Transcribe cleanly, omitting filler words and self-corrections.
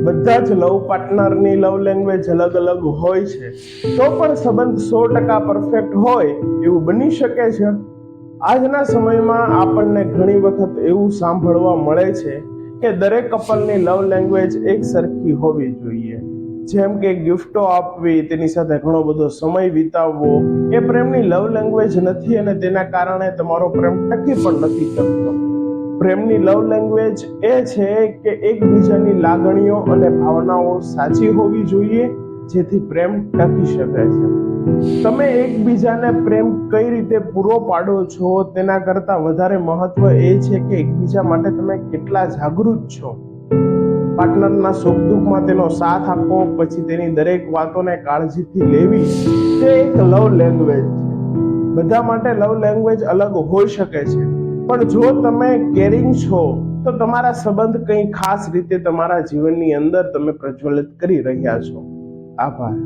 બધા જ લવ પાર્ટનરની લવ લેંગ્વેજ અલગ અલગ હોય છે, તો પણ સંબંધ 100% પરફેક્ટ હોય એવું બની શકે છે? આજના સમયમાં આપણને ઘણી વખત એવું સાંભળવા મળે છે કે દરેક કપલની લવ લેંગ્વેજ એક સરખી હોવી જોઈએ, જેમ કે ગિફ્ટો આપવી, તેની સાથે ઘણો બધો સમય વિતાવવો એ પ્રેમની લવ લેંગ્વેજ નથી અને તેના કારણે તમારો પ્રેમ ટકી પણ નથી શકતો. પ્રેમની લવ લેંગ્વેજ એ છે કે એકબીજાની લાગણીઓ અને ભાવનાઓ સાચી હોવી જોઈએ, જેથી પ્રેમ ટકી શકે છે. તમે એકબીજાને પ્રેમ કઈ રીતે પૂરો પાડો છો તેના કરતાં વધારે મહત્વ એ છે કે એકબીજા માટે તમે કેટલા જાગૃત છો. પાર્ટનરના સુખ દુઃખમાં તેનો સાથ આપવો, પછી તેની દરેક વાતોને કાળજીથી લેવી, તે એક લવ લેંગ્વેજ છે. બધા માટે લવ લેંગ્વેજ અલગ હોઈ શકે છે, પણ જો તમે કેરિંગ છો તો તમારા સંબંધ કંઈ ખાસ રીતે તમારા જીવનની અંદર તમે પ્રજ્વલિત કરી રહ્યા છો. આભાર.